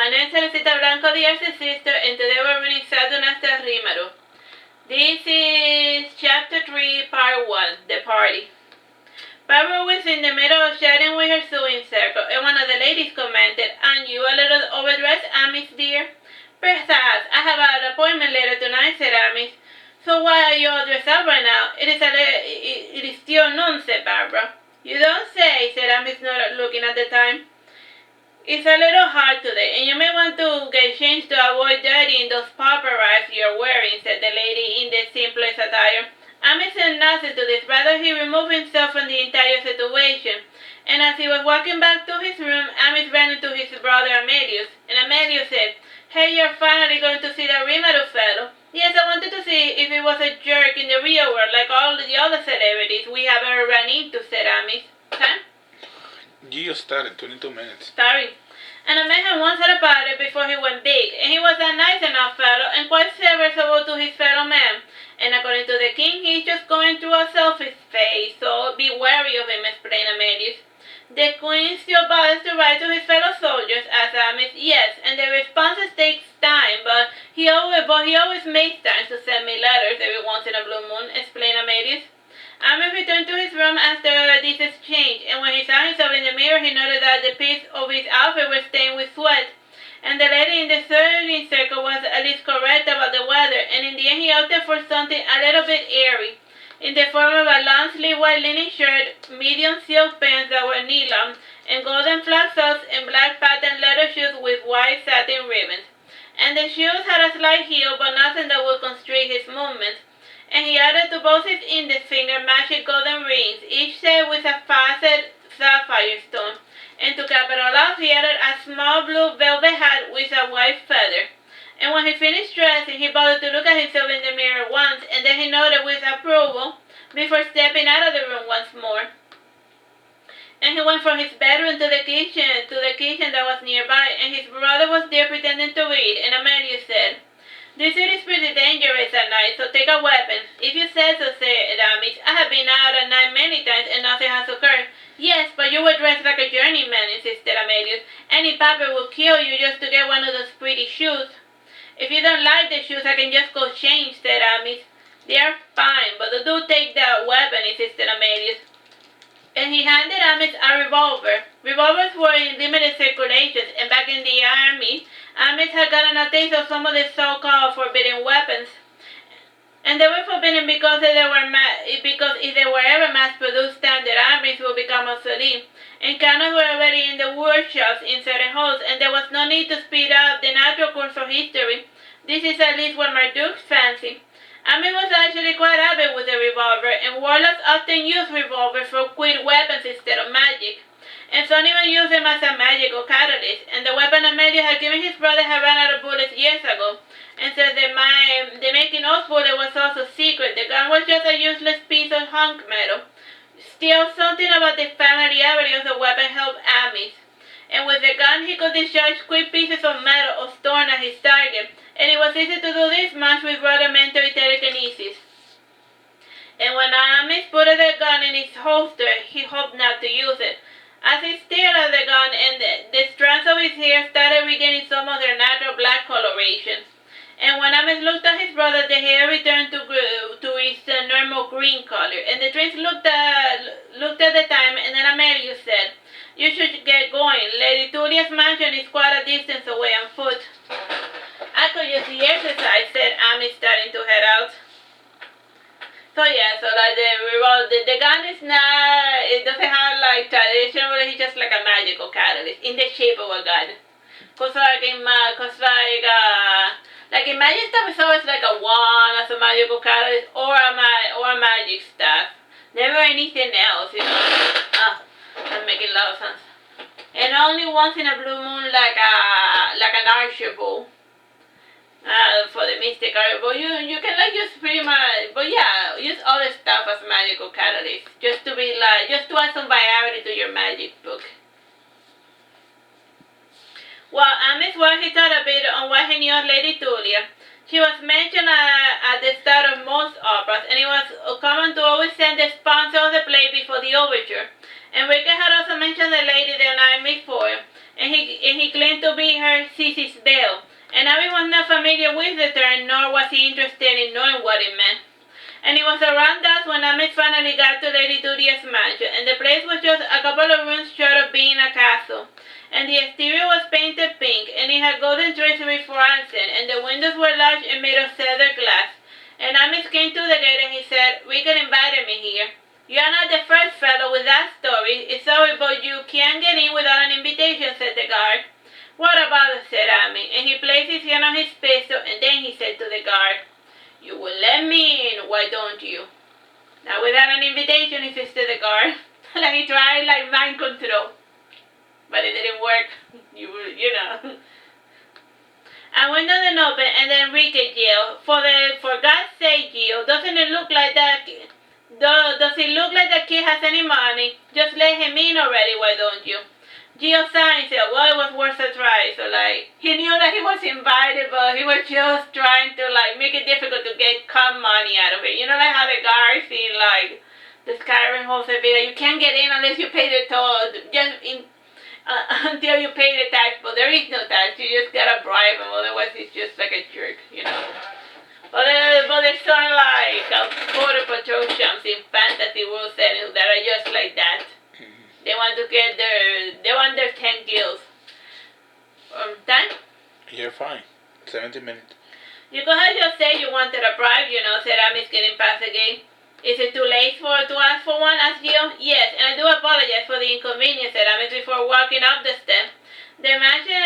My name is Teresita Blanco, the Artsy sister, and today we're reading Saturnastra Rimaru. This is Chapter 3, Part 1, The Party. Barbara was in the middle of chatting with her sewing circle, and one of the ladies commented, "Aren't you a little overdressed, Amis, dear?" "Perhaps. I have an appointment later tonight," said Amis. "So why are you all dressed up right now? It is still noon," said Barbara. "You don't say," said Amis, not looking at the time. "It's a little hard today, and you may want to get changed to avoid dirtying those paparazzi you're wearing," said the lady in the simplest attire. Amis said nothing to this, rather he removed himself from the entire situation, and as he was walking back to his room, Amis ran into his brother Amelius, and Amelius said, "Hey, you're finally going to see the Rimaru fellow." "Yes, I wanted to see if he was a jerk in the real world like all the other celebrities we have ever run into," said Amis. "Huh?" You just started 22 minutes. "Sorry. And I met him once at a party before he went big, and he was a nice enough fellow and quite serviceable to his fellow man. And according to the king, he's just going through a selfish phase, so be wary of him," explained Amelius. "The queen still bothers to write to his fellow soldiers," asked Amis. "Yes, and the responses takes time, but he always makes time to send me letters every once in a blue moon," explained Amelius. Amis returned to his room after this exchange, and when he saw himself in the mirror, he noted that the piece of his outfit was stained with sweat, and the lady in the sewing circle was at least correct about the weather, and in the end he opted for something a little bit airy, in the form of a long-sleeved white linen shirt, medium silk pants that were knee-long, and golden flat socks and black patent leather shoes with white satin ribbons. And the shoes had a slight heel, but nothing that would constrict his movements. And he added to both his index finger magic golden rings, each set with a facet sapphire stone. And to cap it all off, he added a small blue velvet hat with a white feather. And when he finished dressing, he bothered to look at himself in the mirror once, and then he nodded with approval before stepping out of the room once more. And he went from his bedroom to the kitchen that was nearby, and his brother was there pretending to read, and Amelius said, "This city is pretty dangerous at night, so take a weapon." "If you said so," said Amis. "I have been out at night many times and nothing has occurred." "Yes, but you were dressed like a journeyman," insisted Amelius. "Any papa will kill you just to get one of those pretty shoes." "If you don't like the shoes, I can just go change," said Amis. "They are fine, but do take that weapon," insisted Amelius. And he handed Amis a revolver. Revolvers were in limited circulation, and back in the army, Amis had gotten a taste of some of the so-called forbidden weapons. And they were forbidden because if they were ever mass-produced, standard armies would become obsolete. And canals were already in the workshops in certain halls, and there was no need to speed up the natural course of history. This is at least what Marduk's fancy. Amis was actually quite avid with the revolver, and warlocks often use revolvers for quick weapons instead of magic. And some even use them as a magical catalyst, and the weapon Amelia had given his brother had run out of bullets years ago. And since the making of bullets was also secret, the gun was just a useless piece of hunk metal. Still, something about the familiarity of the weapon helped Amis. And with the gun, he could discharge quick pieces of metal or stone at his target, and it was easy to do this much with rudimentary telekinesis. And when Amis put the gun in his holster, he hoped not to use it. As he stared at the gun, and the strands of his hair started regaining some of their natural black coloration. And when Amis looked at his brother, the hair returned to its normal green color. And the twins looked at the time, and then Amelius said, "You should get going. Lady Tullia's mansion is quite a distance away on foot." "I could use the exercise," said Amis, starting to head out. So yeah, so like the gun is not, it doesn't have like traditionally, it's just like a magical catalyst in the shape of a gun. Cause like in magic stuff, it's always like a wand as a magical catalyst or a magic staff. Never anything else, you know. I'm making a lot of sense. And only once in a blue moon, like an archer bow. For the mystic art, but you can like use pretty much, but yeah, use other stuff as magical catalyst, just to add some variety to your magic book. Well, Amis he thought a bit on what he knew of Lady Tullia. She was mentioned at the start of most operas, and it was common to always send the sponsor of the play before the overture. Enrique had also mentioned the lady the night before, and he claimed to be her Sissy's Belle. And Abby was not familiar with the term, nor was he interested in knowing what it meant. And it was around that when Amis finally got to Lady Duria's mansion, and the place was just a couple of rooms short of being a castle. And the exterior was painted pink, and it had golden tracery for accent, and the windows were large and made of cedar glass. And Amis came to the gate and he said, "Regan invited me here. You are not the first fellow with that story. It's sorry, but you can't get in without an invitation," said the guard. "What about it?" said Ami, and he placed his hand on his pistol, and then he said to the guard, "You will let me in, why don't you?" "Not without an invitation," insisted the guard. Like he tried mind control. But it didn't work. You know. I went on and open, and then Enrique yelled, For God's sake, Gio, doesn't it look like that? Does it look like the kid has any money? Just let him in already, why don't you?" Gio sighed and said, "Well, it was worth a try." So, he knew that he was invited, but he was just trying to, make it difficult to get money out of it. You know, like how the guards in, the Skyrim wholesale video, you can't get in unless you pay the toll, until you pay the tax, but there is no tax. You just gotta bribe him, otherwise it's just like a jerk, you know. But there's some, border patrol champs in fantasy world settings that are just like that. They want to get their 10 gills. Time? You're fine. 17 minutes. You could have just said you wanted a bribe, said Amis getting past the gate. "Is it too late to ask for one?" asked Gio. "Yes, and I do apologize for the inconvenience," said Amis before walking up the steps. The mansion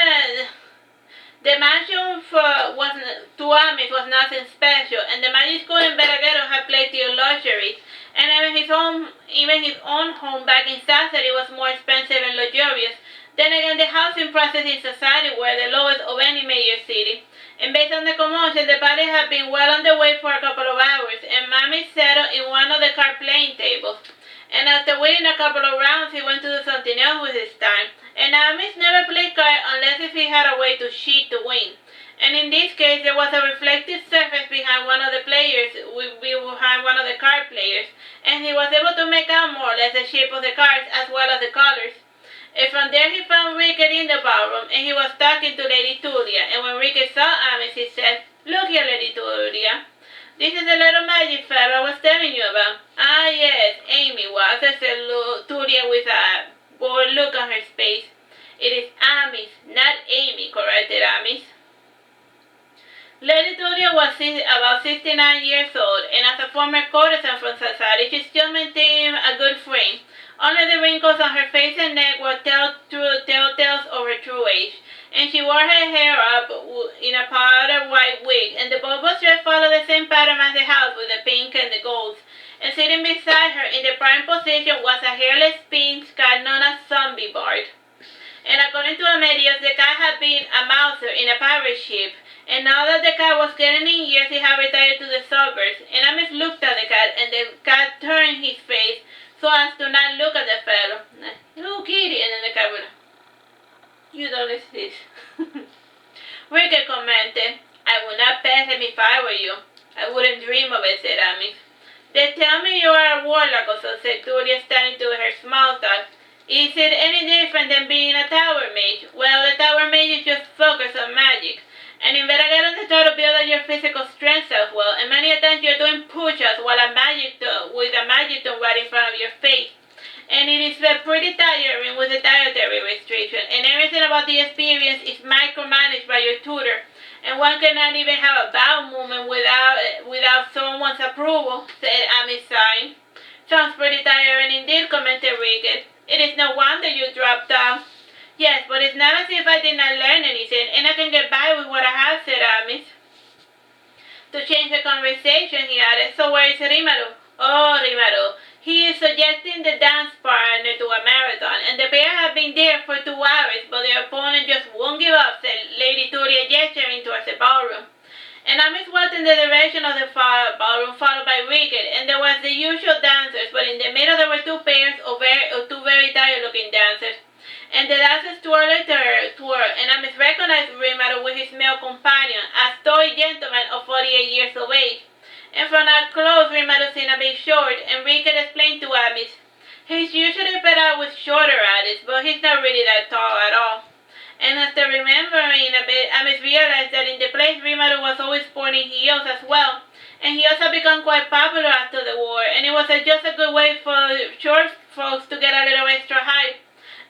to Amis was nothing special, and the magic school in Veragero had plenty of luxuries. And even his own home back in Sassari was more expensive and luxurious. Then again, the housing process in society were the lowest of any major city. And based on the commotion, the party had been well underway for a couple of hours, and Mammy settled in one of the card playing tables. And after waiting a couple of rounds, he went to do something else with his time. And Amis never played cards unless if he had a way to cheat to win. And in this case, there was a reflective surface behind one of the card players, and he was able to make out more or less the shape of the cards as well as the colors. And from there he found Rickard in the ballroom, and he was talking to Lady Tulia. And when Rickard saw Amis, he said, "Look here, Lady Tulia. This is the little magic fellow I was telling you about." "Ah, yes, Amy was," said Tulia with a bored look on her face. "It is Amis, not Amy," corrected Amis. Lady Tulia was about 69 years old, and as a former courtesan from society, she still maintained a good frame. Only the wrinkles on her face and neck were telltales of her true age, and she wore her hair up in a powder white wig, and the bulbous dress followed the same pattern as the house with the pink and the golds. And sitting beside her in the prime position was a hairless Sphinx cat known as Zombie Bard. And according to Amelius, the cat had been a mouser in a pirate ship, and now that the cat was getting in years, he had retired to the suburbs. And Amis looked at the cat, and the cat turned his face so as to not look at the fellow. "Oh, kitty," and then the cat would, "You don't exist." Rickard commented, "I would not pet him if I were you." "I wouldn't dream of it," said Amis. "They tell me you are a warlock or so," said Tulia, standing to her small talk. "Is it any different than being a tower mage?" "Well, the tower mage is just focused on magic. And in Veragero, they try to build up your physical strength as well, and many a times you're doing push-ups with a magic tool right in front of your face. And it is pretty tiring with the dietary restriction, and everything about the experience is micromanaged by your tutor, and one cannot even have a bowel movement without someone's approval," said Amis, sighing. "Sounds pretty tiring indeed," commented Rickard. "It is no wonder you dropped out." "Yes, but it's not as if I did not learn anything, and I can get by with what I have," said Amis. To change the conversation, he added, "So where is Rimaru?" "Oh, Rimaru. He is suggesting the dance partner to a marathon, and the pair have been there for 2 hours, but their opponent just won't give up," said Lady Turia, gesturing towards the ballroom. And Amis walked in the direction of the ballroom, followed by Rickard, and there was the usual dancers, but in the middle there were 2 pairs of two very tired-looking dancers. And the dancers twirled, and Amis recognized Rimaru with his male companion, a stoic gentleman of 48 years of age. And from up close, Rimaru seemed a bit short, and Rickard explained to Amis, "He's usually paired out with shorter artists, but he's not really that tall at all." After remembering a bit, Amis realized that in the place Rimaru was always sporting heels as well, and heels had become quite popular after the war, and it was just a good way for short folks to get a little extra height.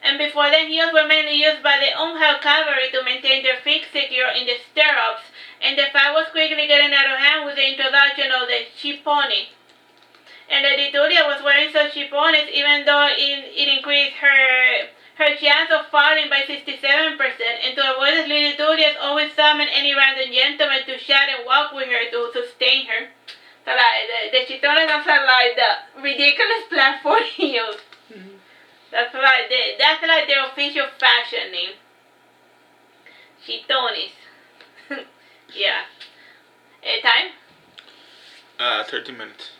And before then, heels were mainly used by the unheld cavalry to maintain their feet secure in the stirrups, and the fight was quickly getting out of hand with the introduction of the shiponi. And the Ditulia was wearing such chipones even though it increased her chance of falling by 67%, and to avoid this, Ditulias always summoned any random gentleman to shout and walk with her to sustain her. So like, the chitones are like the ridiculous platform heels. Mm-hmm. That's like their official fashion name. Chitones. Yeah. Time? 30 minutes.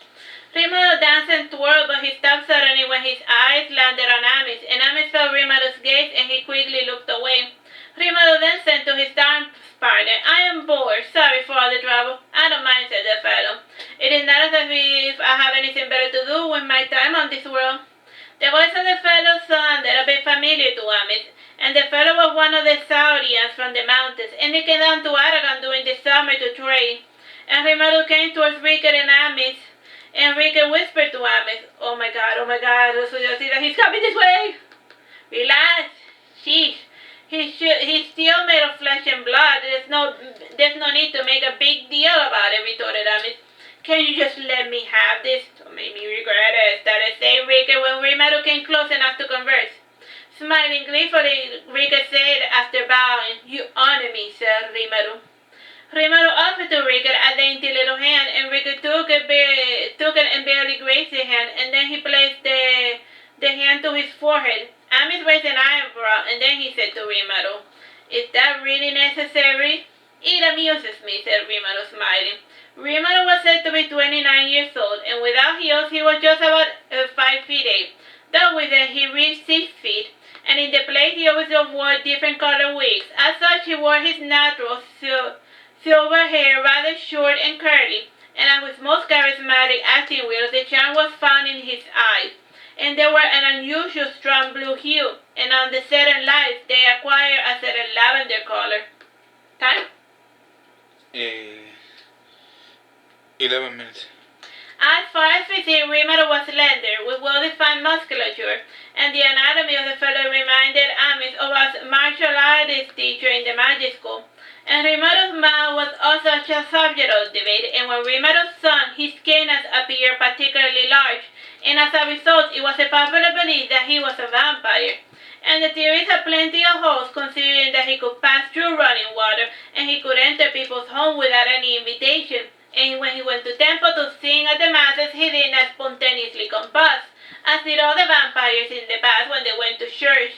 Rimaru danced and twirled, but he stopped suddenly when his eyes landed on Amis, and Amis felt Rimaru's gaze, and he quickly looked away. Rimaru then said to his dance partner, "I am bored. Sorry for all the trouble." "I don't mind," said the fellow. "It is not as if I have anything better to do with my time on this world." The voice of the fellow sounded a bit familiar to Amis, and the fellow was one of the Saurians from the mountains, and he came down to Aragon during the summer to trade. And Rimaru came towards Rickard and Amis, and Rickard whispered to Amis, oh my god, he's coming this way!" "Relax, sheesh. He's still made of flesh and blood. There's no need to make a big deal about it," retorted Amis. "Can you just let me have this?" "Don't make me regret it," started saying Rickard when Rimaru came close enough to converse. Smiling gleefully, Rickard said after bowing, "You honor me, Sir Rimaru." Rimaru offered to Rickard a dainty little hand, and Rickard took it and barely grazed the hand, and then he placed the hand to his forehead. Amis raised an eyebrow, and then he said to Rimaru, "Is that really necessary?" "It amuses me," said Rimaru, smiling. Rimaru was said to be 29 years old, and without heels he was just about 5 feet 8, though with them he reached 6 feet, and in the place he always wore different colored wigs. As such, he wore his natural silver hair rather short and curly, and as with most charismatic acting wheels, the charm was found in his eyes, and they were an unusual strong blue hue, and on the certain lights they acquired a certain lavender color. Time? 11 minutes. As far as physique, Rimaru was slender, with well-defined musculature, and the anatomy of the fellow reminded Amis of a martial artist teacher in the magic school. And Rimaru's mouth was also a subject of debate, and when Rimaru sung, his canals appeared particularly large, and as a result, it was a popular belief that he was a vampire. And the theories have plenty of holes, considering that he could pass through running water, and he could enter people's homes without any invitation. And when he went to temple to sing at the masses, he did not spontaneously combust, as did all the vampires in the past when they went to church.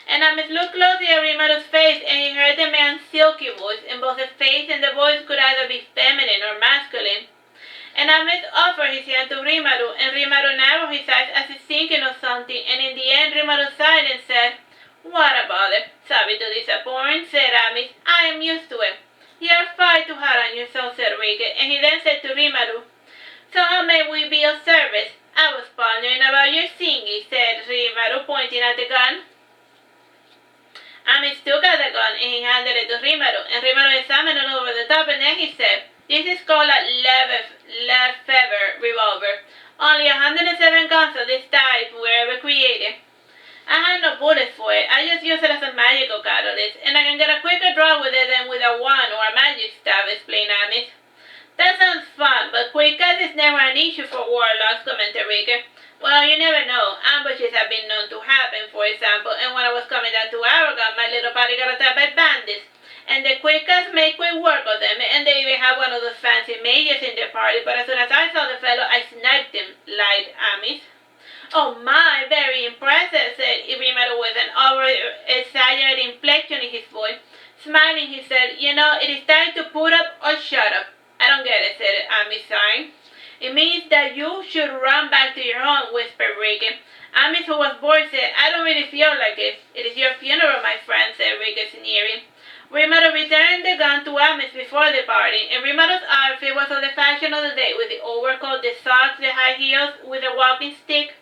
And Amis looked closely at Rimaru's face, and he heard the man's silky voice, and both the face and the voice could either be feminine or masculine. And Amis offered his hand to Rimaru, and Rimaru narrowed his eyes as if thinking of something, and in the end Rimaru sighed and said, "What a bother. Sorry to disappoint," said Amis. "I am used to it." "You're far too hard on yourself," said Rickard, and he then said to Rimaru, "So how may we be of service?" "I was pondering about your singing," said Rimaru, pointing at the gun. Amis took out the gun, and he handed it to Rimaru, and Rimaru examined it over the top, and then he said, "This is called a Lefebvre revolver. Only 107 guns of this type were ever created. I had no bullets for it. I just use it as a magical catalyst, and I can get a quicker draw with it than with a wand or a magic staff," explained Amis. "That sounds fun, but quick cut is never an issue for warlocks," commented Rickard. "Well, you never know. Ambushes have been known to happen, for example, and when I was coming down to Aragon, my little party got attacked by bandits, and the quick cuts make quick work of them, and they even have one of those fancy mages in their party, but as soon as I saw the fellow, I sniped him," lied Amis. "Oh my, very impressive," said Rimaru with an over-exaggerated inflection in his voice. Smiling, he said, "You know, it is time to put up or shut up." "I don't get it," said Amis, sighing. "It means that you should run back to your home," whispered Rickard. Amis, who was bored, said, "I don't really feel like it." "It is your funeral, my friend," said Rickard, sneering. Rimaru returned the gun to Amis before the party, and Rimaru's outfit was of the fashion of the day, with the overcoat, the socks, the high heels, with a walking stick.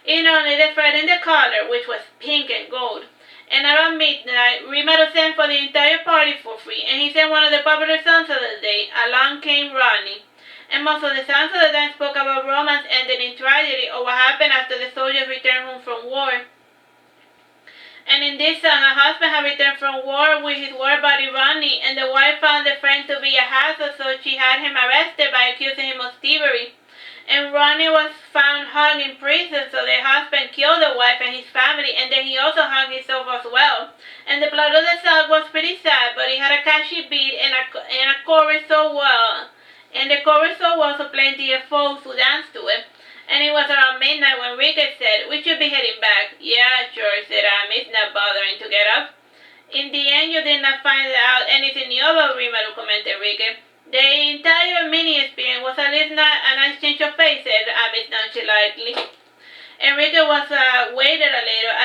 In only the thread in the collar, which was pink and gold, And around midnight, Rimaru sent for the entire party for free, and he sent one of the popular songs of the day, Along Came Ronnie. And most of the songs of the time spoke about romance ending in tragedy or what happened after the soldiers returned home from war. And in this song, a husband had returned from war with his war buddy Ronnie, and the wife found the friend to be a hassle, so she had him arrested by accusing him of thievery. And Ronnie was found hung in prison, so the husband killed the wife and his family, and then he also hung himself as well. And the plot of the song was pretty sad, but it had a catchy beat and a chorus so well. And the chorus so well, so plenty of folks who danced to it. And it was around midnight when Ricky said, "We should be heading back." "Yeah, sure," said Amis, not bothering to get up. "In the end, you did not find out anything new about Rimaru," commented Ricky. "The entire mini experience was at least not a nice change of pace," said Amis nonchalantly. Enrique was waited a little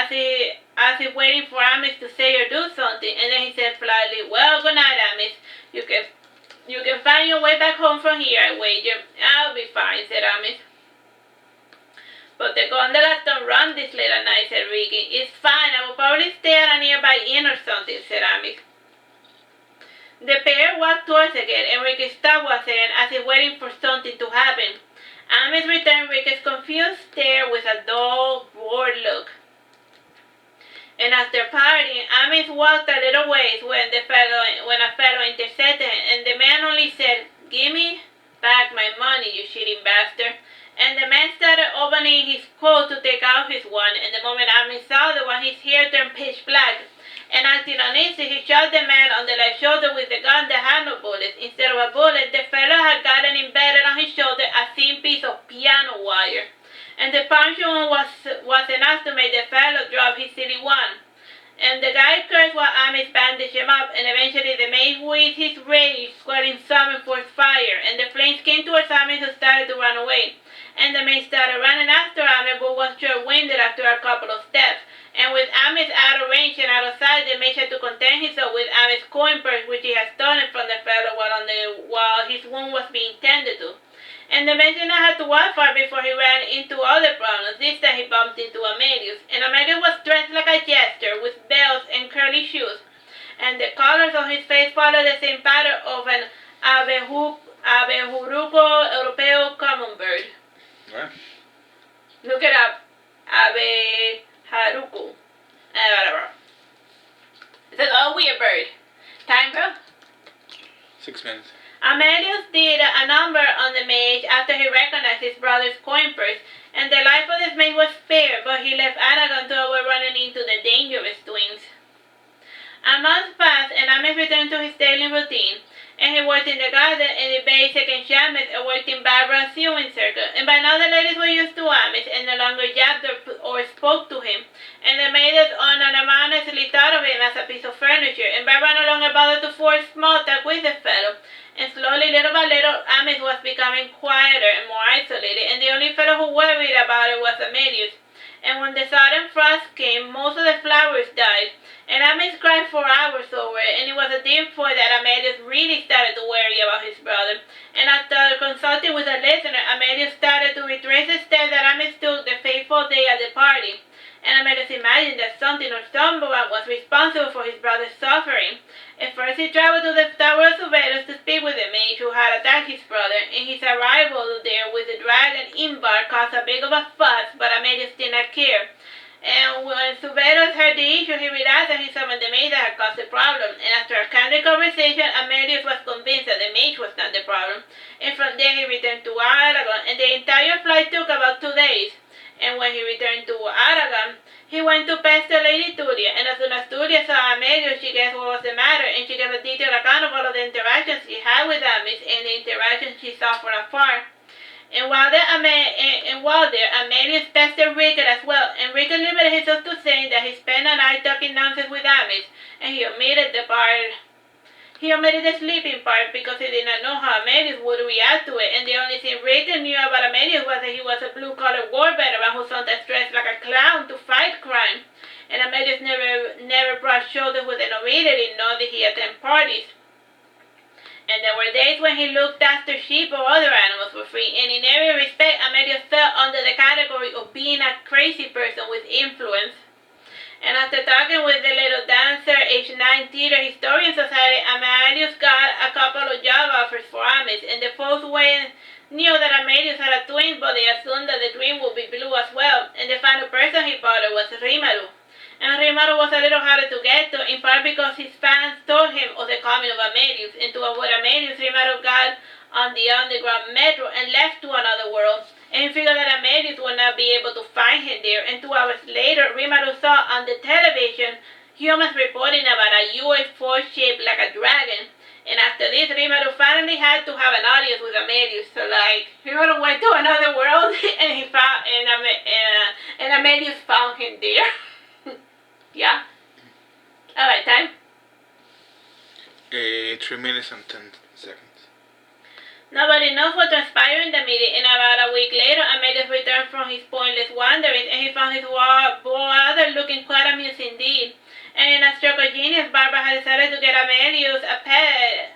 as if waiting for Amis to say or do something, and then he said politely, "Well, good night, Amis. You can find your way back home from here, I wager." "I'll be fine," said Amis. "But the gondolas don't run this late at night," said Ricky. "It's fine. I will probably stay at a nearby inn or something," said Amis. The pair walked towards again, and Ricky stopped once again as if waiting for something to happen. Amis returned Ricky's confused stare with a dull, bored look. And after parting, Amis walked a little ways when a fellow intercepted him, and the man only said, "Give me back my money, you cheating bastard." And the man started opening his coat to take out his one, and the moment Amis saw the one, his hair turned pitch black. And acting uneasy, he shot the man on the left shoulder with the gun that had no bullets. Instead of a bullet, the fellow had gotten embedded on his shoulder a thin piece of piano wire. And the puncture was enough to make the fellow drop his silly one. And the guy cursed while Amis bandaged him up, and eventually the mage with his rage squatting summoned forth fire, and the flames came towards Amis, who started to run away. And the mage started running after Amis, but was short-winded after a couple of steps. And with Amis out of range and out of sight, the mage had to contain himself with Amis' coin purse, which he had stolen from the fellow while his wound was being tended to. And the mage did not have to walk far before he ran into other problems. This time he bumped into Amelius. And Amelius was dressed like a jester, with bells and curly shoes. And the colors on his face followed the same pattern of an Abejuruco Europeo common bird. What? Look it up. Abejuruco. Whatever. It's a weird bird. Time, bro? 6 minutes. Amelius did a number on the mage after he recognized his brother's coin purse, and the life of this mage was spared, but he left Aragon to avoid running into the dangerous twins. A month passed, and Amis returned to his daily routine, and he worked in the garden, and the basic enchantments, and worked in Barbara's sewing circle. And by now the ladies were used to Amis, and no longer yapped or spoke to him, and the maidens unanimously thought of him as a piece of furniture, and Barbara no longer bothered to force small talk with the fellow. And slowly, little by little, Amis was becoming quieter and more isolated, and the only fellow who worried about it was Amelius. And when the sudden frost came, most of the flowers died, and Amis cried for hours over it, and it was at this point that Amelius really started to worry about his brother. And after consulting with a listener, Amelius started to retrace the steps that Amis took the fateful day at the party. And Amelius imagined that something or someone was responsible for his brother's suffering. At first he traveled to the Tower of Sustenance to speak with the mage who had attacked his brother, and his arrival there with the dragon Imbar caused a big of a fuss, but Amelius did not care. And when Sustenance heard the issue, he realized that he summoned the mage that had caused the problem, and after a candid conversation, Amelius was convinced that the mage was not the problem. And from there he returned to Aragon, and the entire flight took about 2 days. And when he returned to Aragon, he went to pester Lady Tulia, and as soon as Tulia saw Amelius, she guessed what was the matter, and she gave a detailed account of all of the interactions she had with Amis and the interactions she saw from afar. And while there, Amelius pestered Rickard as well, and Rickard limited himself to saying that he spent a night talking nonsense with Amis, and he omitted the sleeping part because he did not know how Amelius would react to it, and the only thing Rickard knew about Amelius was that he was a blue-collar war veteran who sometimes dressed like a clown to fight crime. And Amelius never brushed shoulders with the nobility, nor did he attend parties. And there were days when he looked after sheep or other animals for free, and in every respect, Amelius fell under the category of being a crazy person with influence. And after talking with the little dancer, age 9 theater historian society, Amelius got a couple of job offers for Amis, and the folks knew that Amelius had a twin, but they assumed that the twin would be blue as well, and the final person he bought was Rimaru. And Rimaru was a little harder to get to, in part because his fans told him of the coming of Amelius, and to avoid Amelius, Rimaru got on the underground metro and left to another world. And he figured that Amelius would not be able to find him there. And 2 hours later, Rimaru saw on the television humans reporting about a UFO shaped like a dragon. And after this, Rimaru finally had to have an audience with Amelius. So, like, Rimaru went to another world, and he found and Amelius found him there. Yeah. All right, time. 3 minutes and 10 seconds. Nobody knows what transpired in the meeting, and about a week later, Amelius returned from his pointless wanderings, and he found his brother looking quite amused indeed. And in a stroke of genius, Barbara had decided to get Amelius a pet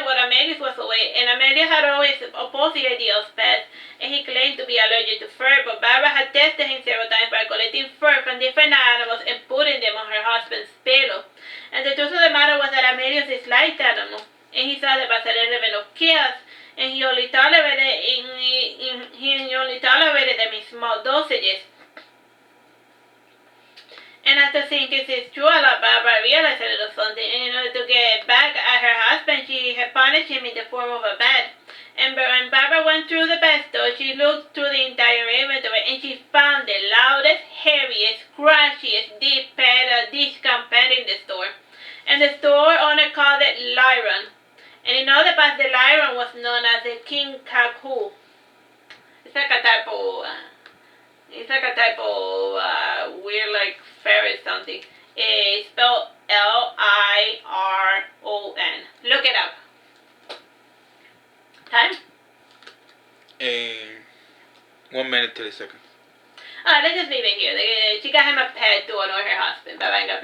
while Amelius was away, and Amelius had always opposed the idea of pets, and he claimed to be allergic to fur, but Barbara had tested him several times by collecting fur from different animals and putting them on her husband's pillow. And the truth of the matter was that Amelius disliked animals, and he saw them as an element of chaos, and he only tolerated them in small dosages. And after thinking this through a lot, Barbara realized a little something, and in order to get back at her husband, she had punished him in the form of a bat. And when Barbara went through the pet store, she looked through the entire inventory, and she found the loudest, heaviest, crashiest deep pet discount pet in the store. And the store owner called it Lyron. And in other parts, the Lyron was known as the King Kaku. It's like a type of weird, like fairy something. It's spelled Liron. Look it up. Time? 1 minute 30 seconds. Let's just leave it here. She got him a pet to honor her husband. Bye bye.